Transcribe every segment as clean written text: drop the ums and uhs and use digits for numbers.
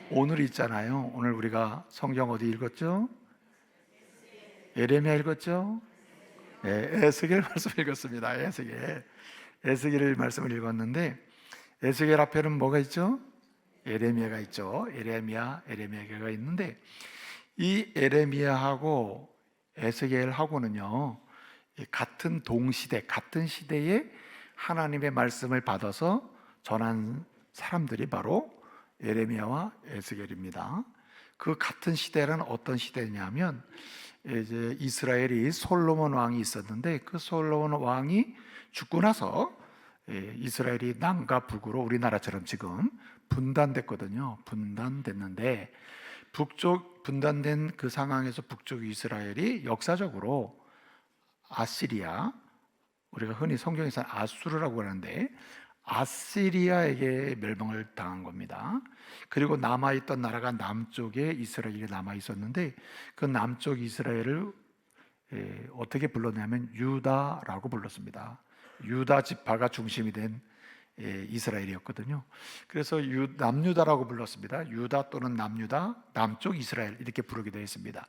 오늘 있잖아요. 오늘 우리가 성경 어디 읽었죠? 예레미야 읽었죠? 네, 에스겔 말씀 읽었습니다. 에스겔 말씀을 읽었는데, 에스겔 앞에는 뭐가 있죠? 예레미야가 있죠. 에레미야가 있는데, 이 에레미야하고 에스겔하고는요, 같은 동시대, 같은 시대에 하나님의 말씀을 받아서 전한 사람들이 바로 예레미야와 에스겔입니다. 그 같은 시대는 어떤 시대냐면, 이제 이스라엘이 솔로몬 왕이 있었는데, 그 솔로몬 왕이 죽고 나서 이스라엘이 남과 북으로 우리나라처럼 지금 분단됐거든요. 분단됐는데, 북쪽 분단된 그 상황에서 북쪽 이스라엘이 역사적으로 아시리아, 우리가 흔히 성경에서 아수르라고 하는데 아시리아에게 멸망을 당한 겁니다. 그리고 남아있던 나라가 남쪽에 이스라엘이 남아있었는데, 그 남쪽 이스라엘을 어떻게 불렀냐면 유다라고 불렀습니다. 유다 지파가 중심이 된 이스라엘이었거든요. 그래서 남유다라고 불렀습니다. 유다 또는 남유다, 남쪽 이스라엘 이렇게 부르기도 했습니다.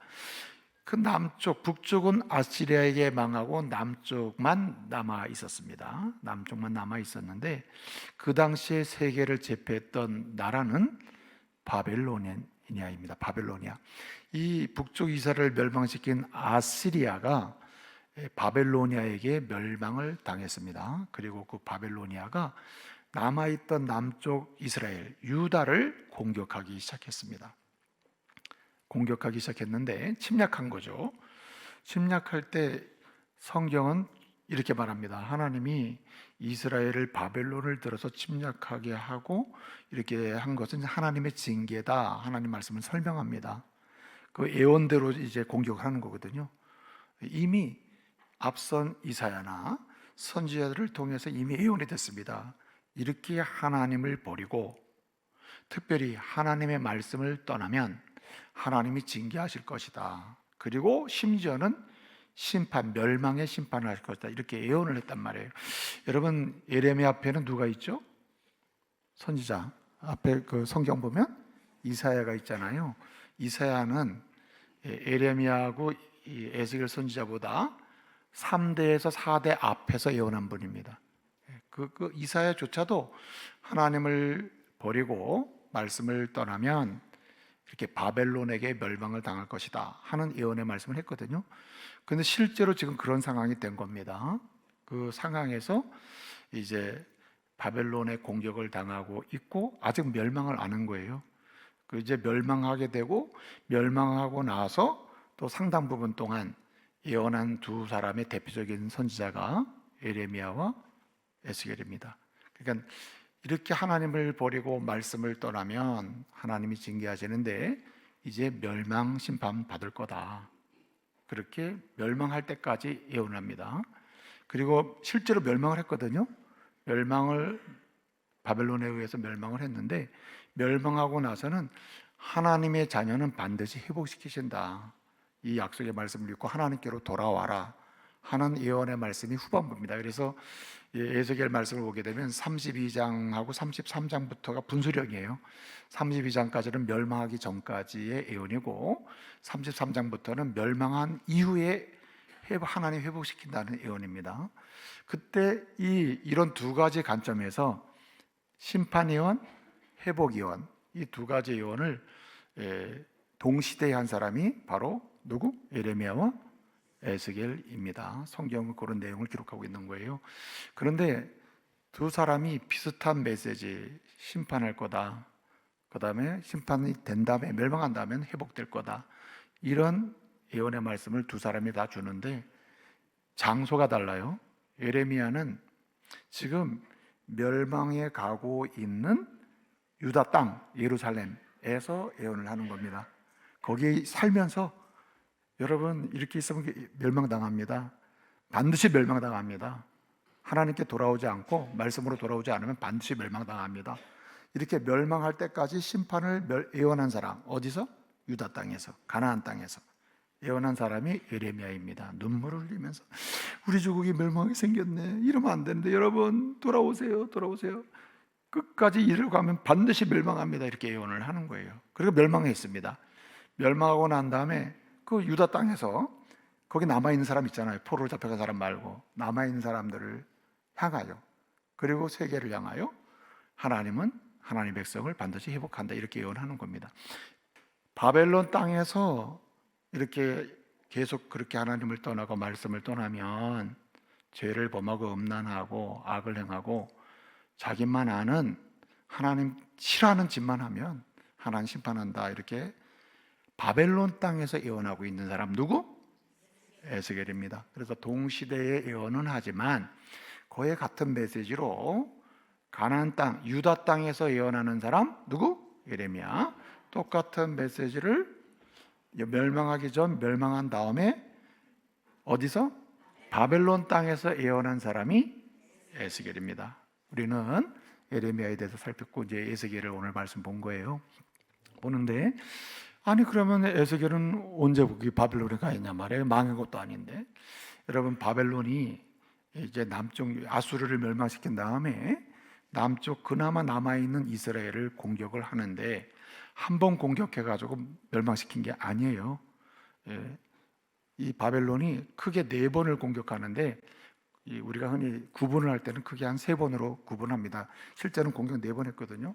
그 남쪽, 북쪽은 아시리아에게 망하고 남쪽만 남아 있었습니다. 남쪽만 남아 있었는데, 그 당시에 세계를 제패했던 나라는 바벨로니아입니다. 바벨로니아. 이 북쪽 이스라엘을 멸망시킨 아시리아가 바벨로니아에게 멸망을 당했습니다. 그리고 그 바벨로니아가 남아있던 남쪽 이스라엘, 유다를 공격하기 시작했습니다. 공격하기 시작했는데 침략한 거죠. 침략할 때 성경은 이렇게 말합니다. 하나님이 이스라엘을 바벨론을 들어서 침략하게 하고 이렇게 한 것은 하나님의 징계다. 하나님 말씀을 설명합니다. 그 예언대로 이제 공격을 하는 거거든요. 이미 앞선 이사야나 선지자들을 통해서 이미 예언이 됐습니다. 이렇게 하나님을 버리고 특별히 하나님의 말씀을 떠나면 하나님이 징계하실 것이다. 그리고 심지어는 심판, 멸망의 심판을 하실 것이다. 이렇게 예언을 했단 말이에요. 여러분, 예레미야 앞에는 누가 있죠? 선지자. 앞에 그 성경 보면 이사야가 있잖아요. 이사야는 예레미야하고 에스겔 선지자보다 3대에서 4대 앞에서 예언한 분입니다. 그 이사야조차도 하나님을 버리고 말씀을 떠나면 이렇게 바벨론에게 멸망을 당할 것이다 하는 예언의 말씀을 했거든요. 그런데 실제로 지금 그런 상황이 된 겁니다. 그 상황에서 이제 바벨론의 공격을 당하고 있고 아직 멸망을 안 한 거예요. 그 이제 멸망하게 되고, 멸망하고 나서 또 상당 부분 동안 예언한 두 사람의 대표적인 선지자가 예레미야와 에스겔입니다. 그러니까 이렇게 하나님을 버리고 말씀을 떠나면 하나님이 징계하시는데 이제 멸망 심판 받을 거다. 그렇게 멸망할 때까지 예언합니다. 그리고 실제로 멸망을 했거든요. 멸망을 바벨론에 의해서 멸망을 했는데, 멸망하고 나서는 하나님의 자녀는 반드시 회복시키신다. 이 약속의 말씀을 믿고 하나님께로 돌아와라 하는 예언의 말씀이 후반부입니다. 그래서 에스겔 말씀을 보게 되면 32장하고 33장부터가 분수령이에요. 32장까지는 멸망하기 전까지의 예언이고 33장부터는 멸망한 이후에 하나님 회복시킨다는 예언입니다. 그때 이런 두 가지 관점에서 심판 예언, 회복 예언, 이 두 가지 예언을 동시대에 한 사람이 바로 누구? 예레미야와 에스겔입니다. 성경은 그런 내용을 기록하고 있는 거예요. 그런데 두 사람이 비슷한 메시지, 심판할 거다, 그 다음에 심판이 된 다음에 멸망한 다음에 회복될 거다, 이런 예언의 말씀을 두 사람이 다 주는데 장소가 달라요. 예레미야는 지금 멸망에 가고 있는 유다 땅 예루살렘에서 예언을 하는 겁니다. 거기 살면서 여러분 이렇게 있으면 멸망당합니다. 반드시 멸망당합니다. 하나님께 돌아오지 않고 말씀으로 돌아오지 않으면 반드시 멸망당합니다. 이렇게 멸망할 때까지 심판을 예언한 사람, 어디서? 유다 땅에서, 가나안 땅에서 예언한 사람이 예레미야입니다. 눈물을 흘리면서 우리 조국이 멸망이 생겼네, 이러면 안 되는데 여러분 돌아오세요. 끝까지 이르고 가면 반드시 멸망합니다. 이렇게 예언을 하는 거예요. 그리고 멸망했습니다. 멸망하고 난 다음에 그 유다 땅에서 거기 남아있는 사람 있잖아요. 포로로 잡혀간 사람 말고 남아있는 사람들을 향하여, 그리고 세계를 향하여 하나님은 하나님의 백성을 반드시 회복한다, 이렇게 예언하는 겁니다. 바벨론 땅에서 이렇게 계속 그렇게 하나님을 떠나고 말씀을 떠나면 죄를 범하고 음란하고 악을 행하고 자기만 아는 하나님 싫어하는 짓만 하면 하나님 심판한다, 이렇게 바벨론 땅에서 예언하고 있는 사람 누구? 에스겔입니다. 그래서 동시대의 예언은 하지만 그에 같은 메시지로 가나안 땅, 유다 땅에서 예언하는 사람 누구? 예레미야. 똑같은 메시지를 멸망하기 전 멸망한 다음에 어디서? 바벨론 땅에서 예언한 사람이 에스겔입니다. 우리는 예레미야에 대해서 살폈고 이제 에스겔을 오늘 말씀 본 거예요. 보는데 아니 그러면 에스겔은 언제 거기 바벨론에 가 있냐 말이에요. 망한 것도 아닌데. 여러분, 바벨론이 이제 남쪽 아수르를 멸망시킨 다음에 남쪽 그나마 남아있는 이스라엘을 공격을 하는데 한 번 공격해가지고 멸망시킨 게 아니에요. 이 바벨론이 크게 4번을 공격하는데 우리가 흔히 구분을 할 때는 크게 한 3번으로 구분합니다. 실제는 공격 4번 했거든요.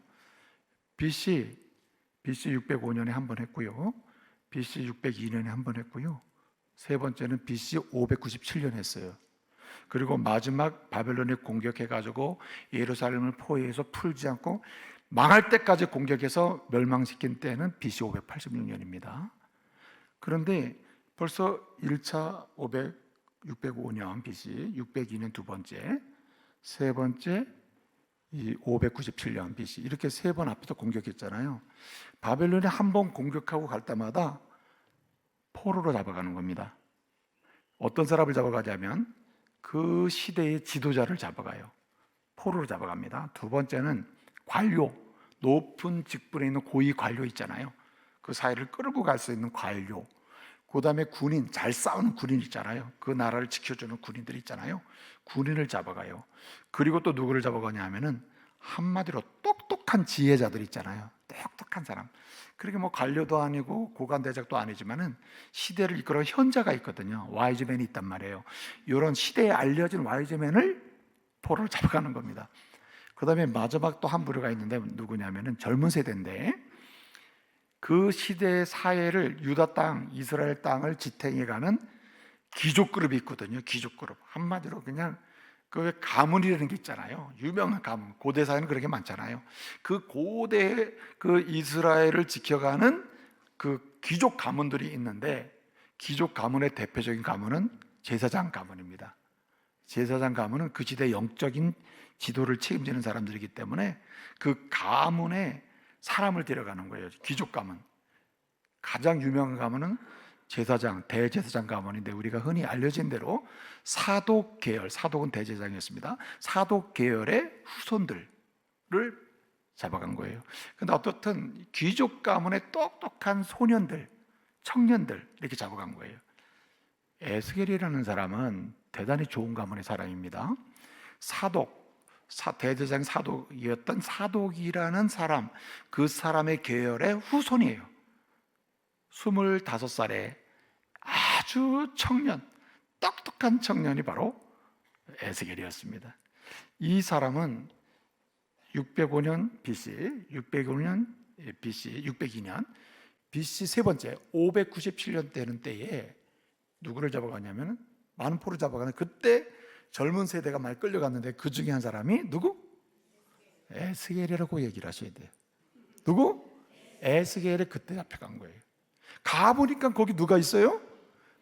BC 605년에 한 번 했고요. BC 602년에 한 번 했고요. 세 번째는 BC 597년 했어요. 그리고 마지막 바벨론에 공격해가지고 예루살렘을 포위해서 풀지 않고 망할 때까지 공격해서 멸망시킨 때는 BC 586년입니다. 그런데 벌써 1차 605년 BC, 602년 두 번째, 세 번째 597년 BC, 이렇게 3번 앞에서 공격했잖아요. 바벨론이 한 번 공격하고 갈 때마다 포로로 잡아가는 겁니다. 어떤 사람을 잡아가냐면 그 시대의 지도자를 잡아가요. 포로로 잡아갑니다. 두 번째는 관료, 높은 직분에 있는 고위 관료 있잖아요. 그 사회를 끌고 갈 수 있는 관료. 그 다음에 군인, 잘 싸우는 군인 있잖아요. 그 나라를 지켜주는 군인들 있잖아요. 군인을 잡아가요. 그리고 또 누구를 잡아가냐 하면은 한마디로 똑똑한 지혜자들 있잖아요. 똑똑한 사람. 그렇게 뭐 관료도 아니고 고관대작도 아니지만은 시대를 이끌어 현자가 있거든요. 와이즈맨이 있단 말이에요. 이런 시대에 알려진 와이즈맨을 포로로 잡아가는 겁니다. 그 다음에 마지막 또 한 부류가 있는데 누구냐면은 젊은 세대인데 그 시대의 사회를 유다 땅, 이스라엘 땅을 지탱해가는 귀족 그룹이 있거든요. 귀족 그룹. 한마디로 그냥 그 가문이라는 게 있잖아요. 유명한 가문. 고대 사회는 그렇게 많잖아요. 그 고대 그 이스라엘을 지켜가는 그 귀족 가문들이 있는데 귀족 가문의 대표적인 가문은 제사장 가문입니다. 제사장 가문은 그 시대 영적인 지도를 책임지는 사람들이기 때문에 그 가문에 사람을 데려가는 거예요. 귀족 가문. 가장 유명한 가문은 제사장, 대제사장 가문인데 우리가 흔히 알려진 대로 사독 계열, 사독은 대제사장이었습니다. 사독 계열의 후손들을 잡아간 거예요. 근데 어떻든 귀족 가문의 똑똑한 소년들, 청년들 이렇게 잡아간 거예요. 에스겔이라는 사람은 대단히 좋은 가문의 사람입니다. 사독, 대제사장 사독이었던 사독이라는 사람, 그 사람의 계열의 후손이에요. 25살에 아주 청년, 똑똑한 청년이 바로 에스겔이었습니다. 이 사람은 605년 BC, 605년 BC, 602년 BC 세 번째 597년 되는 때에 누구를 잡아가냐면 많은 포로 잡아가는 그때 젊은 세대가 많이 끌려갔는데 그 중에 한 사람이 누구? 에스겔이라고 얘기를 하셔야 돼요. 누구? 에스겔이 그때 잡혀간 거예요. 가보니까 거기 누가 있어요?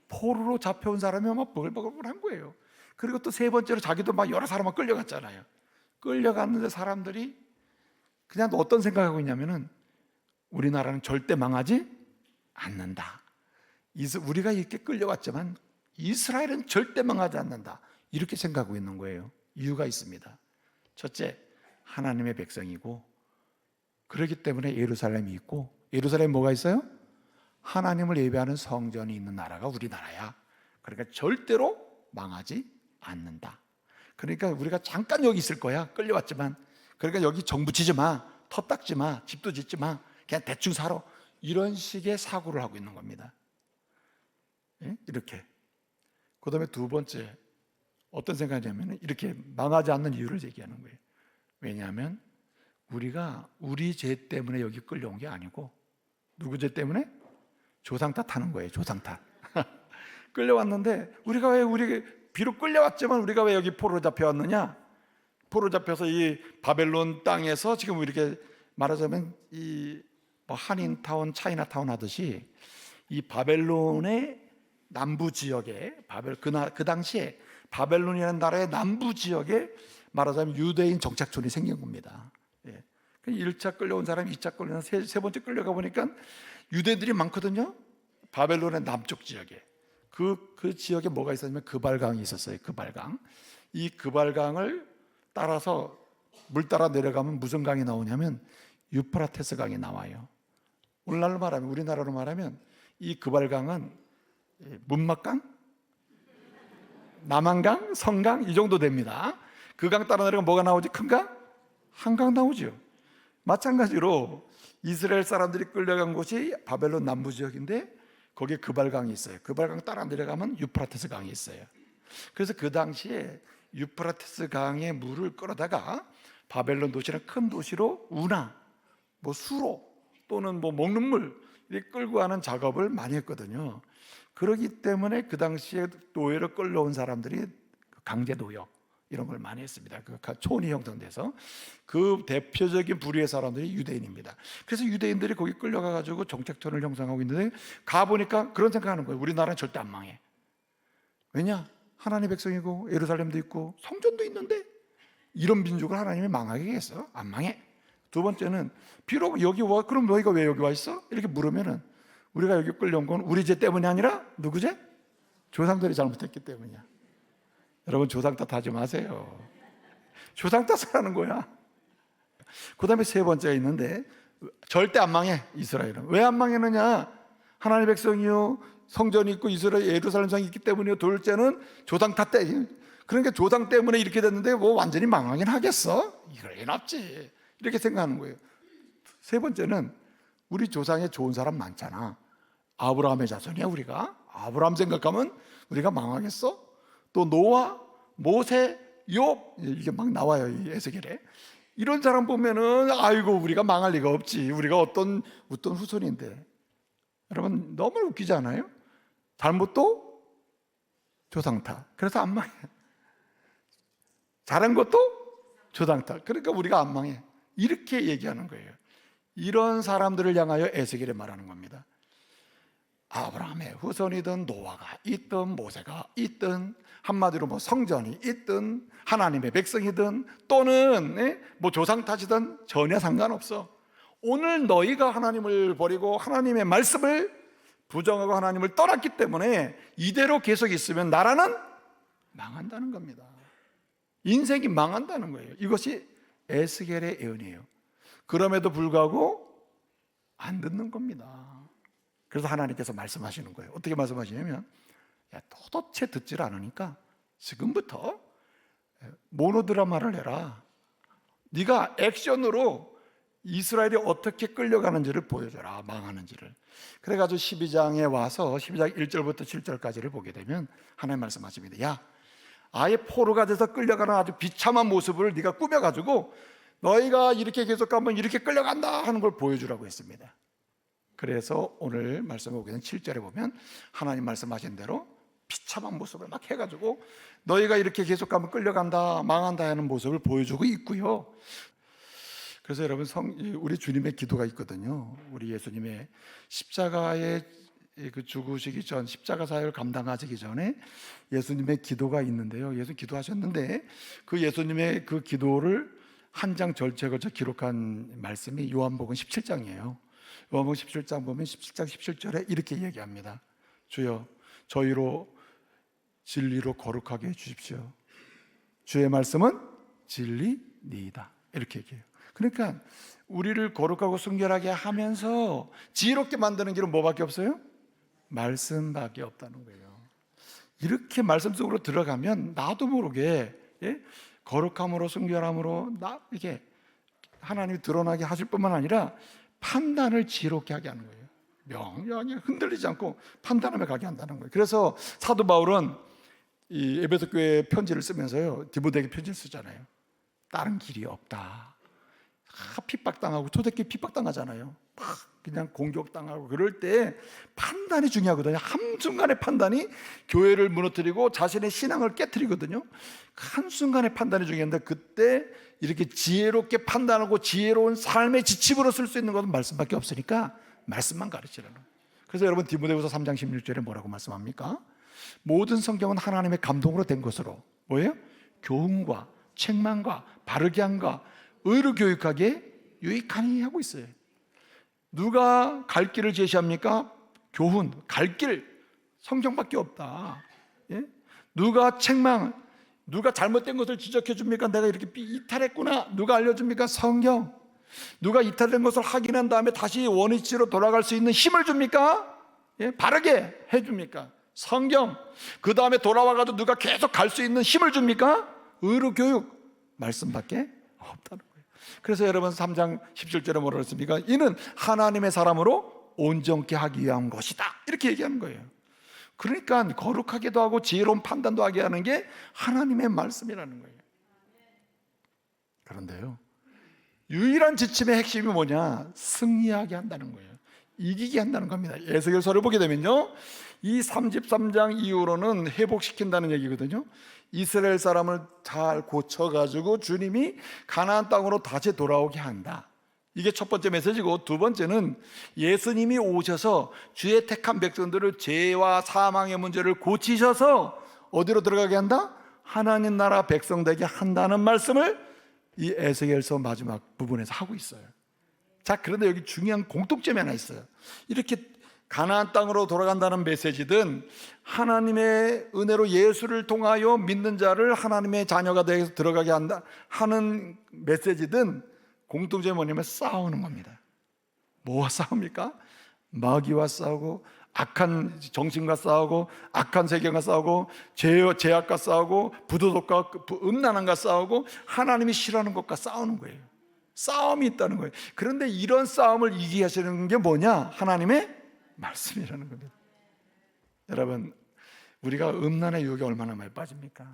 포로로 잡혀온 사람이 막 버글버글한 거예요. 그리고 또 세 번째로 자기도 막 여러 사람 끌려갔잖아요. 끌려갔는데 사람들이 그냥 어떤 생각하고 있냐면은 우리나라는 절대 망하지 않는다. 우리가 이렇게 끌려왔지만 이스라엘은 절대 망하지 않는다. 이렇게 생각하고 있는 거예요. 이유가 있습니다. 첫째, 하나님의 백성이고 그렇기 때문에 예루살렘이 있고 예루살렘에 뭐가 있어요? 하나님을 예배하는 성전이 있는 나라가 우리나라야. 그러니까 절대로 망하지 않는다. 그러니까 우리가 잠깐 여기 있을 거야. 끌려왔지만 그러니까 여기 정 붙이지 마, 터 닦지 마, 집도 짓지 마, 그냥 대충 살아. 이런 식의 사고를 하고 있는 겁니다. 예? 이렇게. 그 다음에 두 번째, 어떤 생각이냐면 이렇게 망하지 않는 이유를 얘기하는 거예요. 왜냐하면 우리가 우리 죄 때문에 여기 끌려온 게 아니고 누구 죄 때문에? 조상 탓하는 거예요. 조상 탓. 끌려왔는데 우리 비록 끌려왔지만 우리가 왜 여기 포로 잡혀왔느냐? 포로 잡혀서 이 바벨론 땅에서 지금 이렇게 말하자면 이 뭐 한인타운, 차이나타운 하듯이 이 바벨론의 남부 지역에 그 당시에 바벨론이라는 나라의 남부 지역에 말하자면 유대인 정착촌이 생긴 겁니다. 예. 1차 끌려온 사람이 2차 끌려온 세 번째 끌려가 보니까 유대인들이 많거든요. 바벨론의 남쪽 지역에 그 지역에 뭐가 있었냐면 그발강이 있었어요. 그발강. 이 그발강을 따라서 물 따라 내려가면 무슨 강이 나오냐면 유프라테스 강이 나와요. 우리나라로 말하면 이 그발강은 문막강, 남한강, 성강 이 정도 됩니다. 그 강 따라 내려가면 뭐가 나오지? 큰 강? 한강 나오죠. 마찬가지로 이스라엘 사람들이 끌려간 곳이 바벨론 남부 지역인데 거기에 그발강이 있어요. 그발강 따라 내려가면 유프라테스 강이 있어요. 그래서 그 당시에 유프라테스 강의 물을 끌어다가 바벨론 도시는 큰 도시로 운하, 뭐 수로 또는 뭐 먹는 물 이렇게 끌고 가는 작업을 많이 했거든요. 그렇기 때문에 그 당시에 노예로 끌려온 사람들이 강제 노역 이런 걸 많이 했습니다. 그 촌이 형성돼서 그 대표적인 부류의 사람들이 유대인입니다. 그래서 유대인들이 거기 끌려가 가지고 정착촌을 형성하고 있는데 가 보니까 그런 생각하는 거예요. 우리나라는 절대 안 망해. 왜냐? 하나님의 백성이고 예루살렘도 있고 성전도 있는데 이런 민족을 하나님이 망하게 했어? 안 망해. 두 번째는 비록 여기 와, 그럼 너희가 왜 여기 와 있어? 이렇게 물으면은 우리가 여기 끌려온 건 우리 죄 때문이 아니라 누구 죄? 조상들이 잘못했기 때문이야. 여러분 조상 탓하지 마세요. 조상 탓을 하는 거야. 그 다음에 세 번째가 있는데 절대 안 망해. 이스라엘은 왜 안 망했느냐? 하나님의 백성이요 성전이 있고 이스라엘 예루살렘 성이 있기 때문이요. 둘째는 조상 탓 때문에. 그러니까 조상 때문에 이렇게 됐는데 뭐 완전히 망하긴 하겠어? 이럴 리는 없지. 이렇게 생각하는 거예요. 세 번째는 우리 조상에 좋은 사람 많잖아. 아브라함의 자손이야 우리가. 아브라함 생각하면 우리가 망하겠어? 또 노아, 모세, 욥 이게 막 나와요. 이 에스겔에. 이런 사람 보면은 아이고 우리가 망할 리가 없지. 우리가 어떤 후손인데. 여러분 너무 웃기지 않아요? 잘못도 조상 탓. 그래서 안 망해. 잘한 것도 조상 탓. 그러니까 우리가 안 망해. 이렇게 얘기하는 거예요. 이런 사람들을 향하여 에스겔에 말하는 겁니다. 아브라함의 후손이든 노아가 있든 모세가 있든 한마디로 뭐 성전이 있든 하나님의 백성이든 또는 뭐 조상 탓이든 전혀 상관없어. 오늘 너희가 하나님을 버리고 하나님의 말씀을 부정하고 하나님을 떠났기 때문에 이대로 계속 있으면 나라는 망한다는 겁니다. 인생이 망한다는 거예요. 이것이 에스겔의 예언이에요. 그럼에도 불구하고 안 듣는 겁니다. 그래서 하나님께서 말씀하시는 거예요. 어떻게 말씀하시냐면 야, 도대체 듣질 않으니까 지금부터 모노드라마를 해라. 네가 액션으로 이스라엘이 어떻게 끌려가는지를 보여줘라. 망하는지를. 그래가지고 12장에 와서 12장 1절부터 7절까지를 보게 되면 하나님 말씀하십니다. 야, 아예 포로가 돼서 끌려가는 아주 비참한 모습을 네가 꾸며가지고 너희가 이렇게 계속 가면 이렇게 끌려간다 하는 걸 보여주라고 했습니다. 그래서 오늘 말씀을 보게 되면 7절에 보면 하나님 말씀하신 대로 비참한 모습을 막 해가지고 너희가 이렇게 계속 가면 끌려간다 망한다 하는 모습을 보여주고 있고요. 그래서 여러분 우리 주님의 기도가 있거든요. 우리 예수님의 십자가의 그 죽으시기 전 십자가 사역을 감당하시기 전에 예수님의 기도가 있는데요. 예수 기도하셨는데 그 예수님의 그 기도를 한 장 절책을 기록한 말씀이 요한복음 17장이에요. 요한복음 17장 보면 17장 17절에 이렇게 얘기합니다. 주여 저희로 진리로 거룩하게 해주십시오. 주의 말씀은 진리니이다. 이렇게 얘기해요. 그러니까 우리를 거룩하고 순결하게 하면서 지혜롭게 만드는 길은 뭐밖에 없어요? 말씀밖에 없다는 거예요. 이렇게 말씀 속으로 들어가면 나도 모르게 거룩함으로 순결함으로 이게 하나님이 드러나게 하실 뿐만 아니라 판단을 지혜롭게 하게 하는 거예요. 명령에 흔들리지 않고 판단하며 가게 한다는 거예요. 그래서 사도 바울은 이 에베소 교회 편지를 쓰면서요, 디모데에게 편지를 쓰잖아요. 다른 길이 없다. 핍박당하고, 초대교회 핍박당하잖아요. 막 그냥 공격당하고 그럴 때 판단이 중요하거든요. 한순간의 판단이 교회를 무너뜨리고 자신의 신앙을 깨트리거든요. 한순간의 판단이 중요한데, 그때 이렇게 지혜롭게 판단하고 지혜로운 삶의 지침으로 쓸 수 있는 것은 말씀밖에 없으니까 말씀만 가르치라는 거예요. 그래서 여러분, 디모데후서 3장 16절에 뭐라고 말씀합니까? 모든 성경은 하나님의 감동으로 된 것으로 뭐예요? 교훈과 책망과 바르게 함과 의로 교육하기에 유익하니 하고 있어요. 누가 갈 길을 제시합니까? 교훈, 갈 길, 성경밖에 없다. 예? 누가 책망, 누가 잘못된 것을 지적해 줍니까? 내가 이렇게 이탈했구나. 누가 알려줍니까? 성경. 누가 이탈된 것을 확인한 다음에 다시 원위치로 돌아갈 수 있는 힘을 줍니까? 예? 바르게 해줍니까? 성경. 그 다음에 돌아와가지고 누가 계속 갈 수 있는 힘을 줍니까? 의로 교육. 말씀밖에 없다는 거예요. 그래서 여러분 3장 17절에 뭐라고 했습니까? 이는 하나님의 사람으로 온전케 하기 위한 것이다, 이렇게 얘기하는 거예요. 그러니까 거룩하게도 하고 지혜로운 판단도 하게 하는 게 하나님의 말씀이라는 거예요. 그런데요, 유일한 지침의 핵심이 뭐냐? 승리하게 한다는 거예요. 이기게 한다는 겁니다. 에스겔서를 보게 되면요, 이 33장 이후로는 회복시킨다는 얘기거든요. 이스라엘 사람을 잘 고쳐가지고 주님이 가나안 땅으로 다시 돌아오게 한다. 이게 첫 번째 메시지고, 두 번째는 예수님이 오셔서 주의 택한 백성들을 죄와 사망의 문제를 고치셔서 어디로 들어가게 한다? 하나님 나라 백성 되게 한다는 말씀을 이 에스겔서 마지막 부분에서 하고 있어요. 자, 그런데 여기 중요한 공통점이 하나 있어요. 이렇게 가나안 땅으로 돌아간다는 메시지든 하나님의 은혜로 예수를 통하여 믿는 자를 하나님의 자녀가 되어서 들어가게 한다 하는 메시지든 공통점이 뭐냐면 싸우는 겁니다. 뭐와 싸웁니까? 마귀와 싸우고, 악한 정신과 싸우고, 악한 세계과 싸우고, 죄악과 싸우고, 부도덕과 음란함과 싸우고, 하나님이 싫어하는 것과 싸우는 거예요. 싸움이 있다는 거예요. 그런데 이런 싸움을 이기게 하시는 게 뭐냐? 하나님의 말씀이라는 겁니다. 여러분, 우리가 음란의 유혹에 얼마나 많이 빠집니까?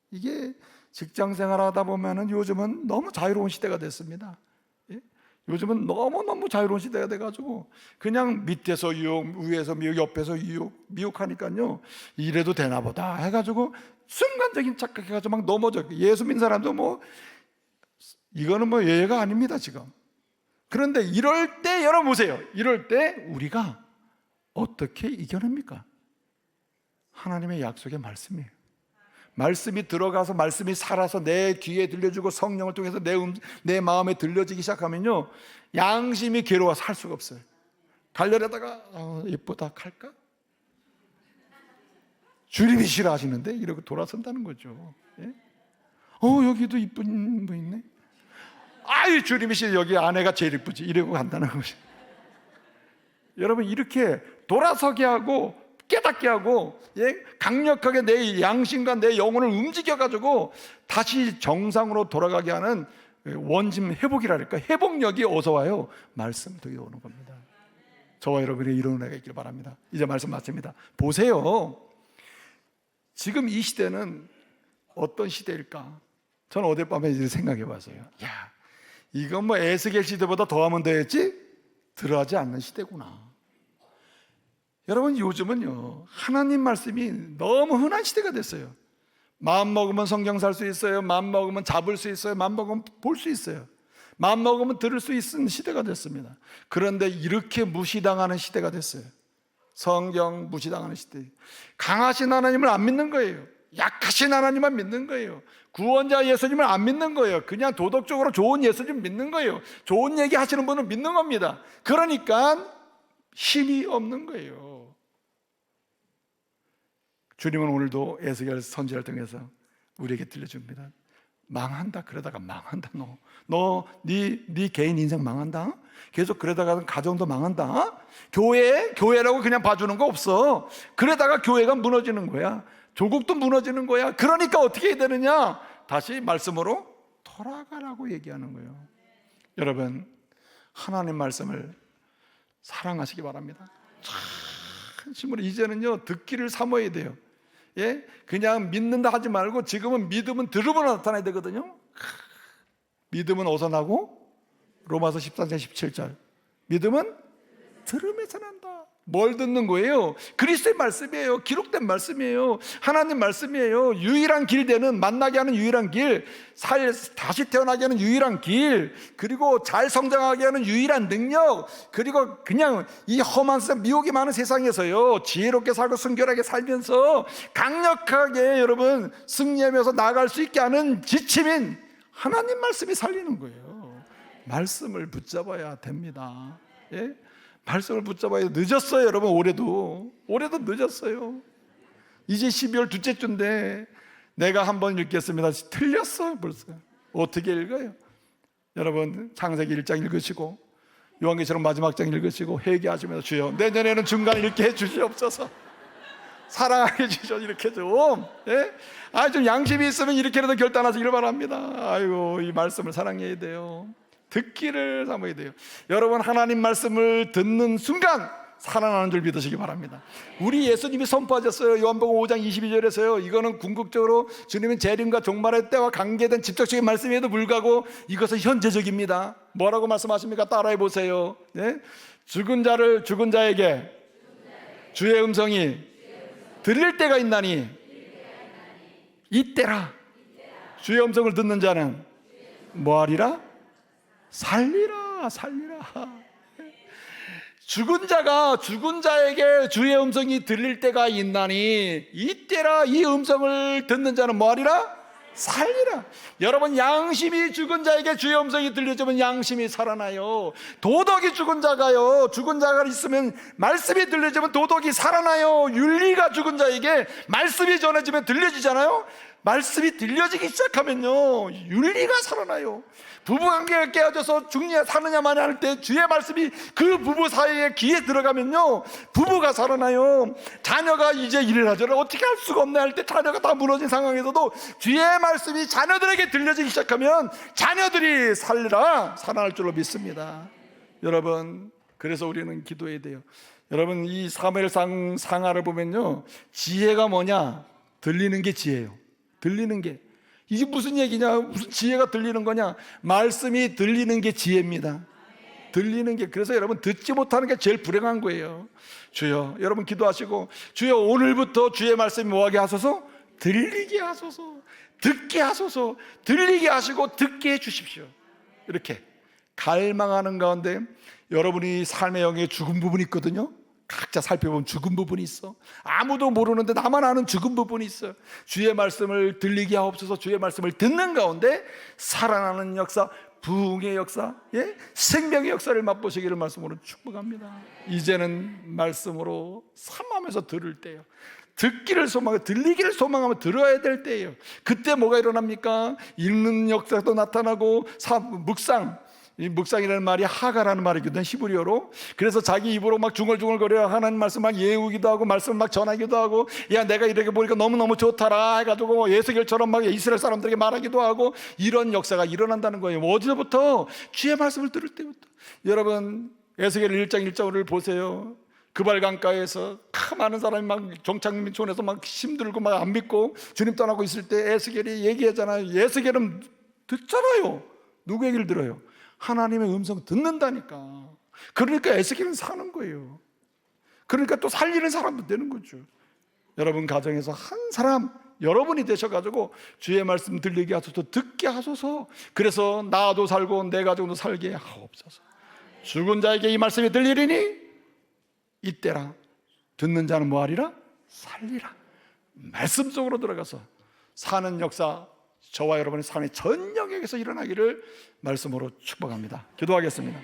이게 직장 생활하다 보면은 요즘은 너무 자유로운 시대가 됐습니다. 예? 요즘은 너무너무 자유로운 시대가 돼가지고 그냥 밑에서 유혹, 위에서 미혹, 옆에서 미혹하니까요, 이래도 되나 보다 해가지고 순간적인 착각해가지고 막 넘어져. 예수 믿는 사람도 이거는 예외가 아닙니다, 지금. 그런데 이럴 때 여러분 보세요. 이럴 때 우리가 어떻게 이겨냅니까? 하나님의 약속의 말씀이에요. 말씀이 들어가서 말씀이 살아서 내 귀에 들려주고 성령을 통해서 내 마음에 들려지기 시작하면요, 양심이 괴로워서 할 수가 없어요. 갈려다가 예쁘다 할까? 주님이 싫어하시는데 이러고 돌아선다는 거죠. 예? 여기도 이쁜 분 있네. 아이, 주님이 싫어, 여기 아내가 제일 이쁘지, 이러고 간다는 거죠. 여러분, 이렇게 돌아서게 하고 깨닫게 하고, 예? 강력하게 내 양심과 내 영혼을 움직여가지고 다시 정상으로 돌아가게 하는 원심 회복이랄까, 회복력이 어서 와요. 말씀 통해 오는 겁니다. 저와 여러분이 이런 은혜가 있길 바랍니다. 이제 말씀 마칩니다. 보세요, 지금 이 시대는 어떤 시대일까? 저는 어젯 밤에 이제 생각해 봤어요. 야, 이건 에스겔 시대보다 더하면 되겠지? 들어하지 않는 시대구나. 여러분, 요즘은요, 하나님 말씀이 너무 흔한 시대가 됐어요. 마음 먹으면 성경 살 수 있어요. 마음 먹으면 잡을 수 있어요. 마음 먹으면 볼 수 있어요. 마음 먹으면 들을 수 있는 시대가 됐습니다. 그런데 이렇게 무시당하는 시대가 됐어요. 성경 무시당하는 시대. 강하신 하나님을 안 믿는 거예요. 약하신 하나님만 믿는 거예요. 구원자 예수님을 안 믿는 거예요. 그냥 도덕적으로 좋은 예수님 믿는 거예요. 좋은 얘기 하시는 분은 믿는 겁니다. 그러니까 힘이 없는 거예요. 주님은 오늘도 에스겔 선지자를 통해서 우리에게 들려줍니다. 망한다. 그러다가 망한다. 네 개인 인생 망한다. 계속 그러다가 가정도 망한다. 교회라고 그냥 봐주는 거 없어. 그러다가 교회가 무너지는 거야. 조국도 무너지는 거야. 그러니까 어떻게 해야 되느냐? 다시 말씀으로 돌아가라고 얘기하는 거예요. 여러분, 하나님 말씀을 사랑하시기 바랍니다. 진심으로 이제는요, 듣기를 사모해야 돼요. 예? 그냥 믿는다 하지 말고 지금은 믿음은 들음으로 나타나야 되거든요. 믿음은 어디서 나고? 로마서 14장 17절. 믿음은 들음에서 난다. 뭘 듣는 거예요? 그리스도의 말씀이에요. 기록된 말씀이에요. 하나님 말씀이에요. 유일한 길 되는, 만나게 하는 유일한 길, 다시 태어나게 하는 유일한 길, 그리고 잘 성장하게 하는 유일한 능력, 그리고 그냥 이 험한 세상, 미혹이 많은 세상에서요, 지혜롭게 살고 순결하게 살면서 강력하게 여러분 승리하면서 나아갈 수 있게 하는 지침인 하나님 말씀이 살리는 거예요. 말씀을 붙잡아야 됩니다. 예? 말씀을 붙잡아야 늦었어요. 여러분, 올해도 늦었어요. 이제 12월 둘째 주인데 내가 한번 읽겠습니다. 틀렸어요. 벌써. 어떻게 읽어요? 여러분, 창세기 1장 읽으시고 요한계시록 마지막 장 읽으시고 회개하시면서 주여 내년에는 중간 읽게 해주시옵소서. 사랑하게 해주셔. 이렇게 좀, 예? 좀 양심이 있으면 이렇게라도 결단하시길 바랍니다. 아이고, 이 말씀을 사랑해야 돼요. 듣기를 사모해야 돼요. 여러분, 하나님 말씀을 듣는 순간 살아나는 줄 믿으시기 바랍니다. 우리 예수님이 선포하셨어요. 요한복음 5장 22절에서요. 이거는 궁극적으로 주님의 재림과 종말의 때와 관계된 직접적인 말씀에도 불구하고 이것은 현재적입니다. 뭐라고 말씀하십니까? 따라해 보세요. 네? 죽은 자에게 주의 음성이 들릴 때가 있나니 이때라. 주의 음성을 듣는 자는 뭐하리라? 살리라. 죽은 자에게 주의 음성이 들릴 때가 있나니 이때라. 이 음성을 듣는 자는 뭐하리라? 살리라. 여러분, 양심이 죽은 자에게 주의 음성이 들려주면 양심이 살아나요. 도덕이 죽은 자가 있으면 말씀이 들려주면 도덕이 살아나요. 윤리가 죽은 자에게 말씀이 전해지면 들려지잖아요. 말씀이 들려지기 시작하면요, 윤리가 살아나요. 부부관계가 깨어져서 죽느냐 사느냐 마냐 할 때 주의 말씀이 그 부부 사이에 귀에 들어가면요, 부부가 살아나요. 자녀가 이제 이래라 저래라 어떻게 할 수가 없네 할 때 자녀가 다 무너진 상황에서도 주의 말씀이 자녀들에게 들려지기 시작하면 자녀들이 살아날 줄로 믿습니다. 여러분, 그래서 우리는 기도해야 돼요. 여러분, 이 사무엘상 상하를 보면요, 지혜가 뭐냐? 들리는 게 지혜예요. 들리는 게. 이게 무슨 얘기냐? 무슨 지혜가 들리는 거냐? 말씀이 들리는 게 지혜입니다. 들리는 게. 그래서 여러분, 듣지 못하는 게 제일 불행한 거예요. 주여, 여러분 기도하시고, 주여 오늘부터 주의 말씀이 뭐하게 하소서? 들리게 하소서. 듣게 하소서. 들리게 하시고 듣게 해주십시오. 이렇게 갈망하는 가운데 여러분이 삶의 영역에 죽은 부분이 있거든요. 각자 살펴보면 죽은 부분이 있어. 아무도 모르는데 나만 아는 죽은 부분이 있어. 주의 말씀을 들리게 하옵소서. 주의 말씀을 듣는 가운데 살아나는 역사, 부흥의 역사, 생명의 역사를 맛보시기를 말씀으로 축복합니다. 이제는 말씀으로 삼하면서 들을 때요, 듣기를 소망하고 들리기를 소망하며 들어야 될 때예요. 그때 뭐가 일어납니까? 읽는 역사도 나타나고 이 묵상이라는 말이 하가라는 말이거든, 히브리어로. 그래서 자기 입으로 막 중얼중얼거려 하나님 말씀 막 예우기도 하고 말씀을 막 전하기도 하고, 야 내가 이렇게 보니까 너무너무 좋더라 해가지고 예수결처럼 막 이스라엘 사람들에게 말하기도 하고, 이런 역사가 일어난다는 거예요. 어디서부터? 주의 말씀을 들을 때부터. 여러분, 에스겔 1장 1절을 보세요. 그발강가에서 많은 사람이 막 종착민촌에서 막 힘들고 막 안 믿고 주님 떠나고 있을 때 에스겔이 얘기하잖아요. 에스겔은 듣잖아요. 누구 얘기를 들어요? 하나님의 음성 듣는다니까. 그러니까 에스겔은 사는 거예요. 그러니까 또 살리는 사람도 되는 거죠. 여러분 가정에서 한 사람 여러분이 되셔가지고 주의 말씀 들리게 하소서, 듣게 하소서. 그래서 나도 살고 내 가족도 살게 하옵소서. 죽은 자에게 이 말씀이 들리리니 이때라. 듣는 자는 뭐하리라? 살리라. 말씀 속으로 들어가서 사는 역사, 저와 여러분의 삶의 전 영역에서 일어나기를 말씀으로 축복합니다. 기도하겠습니다.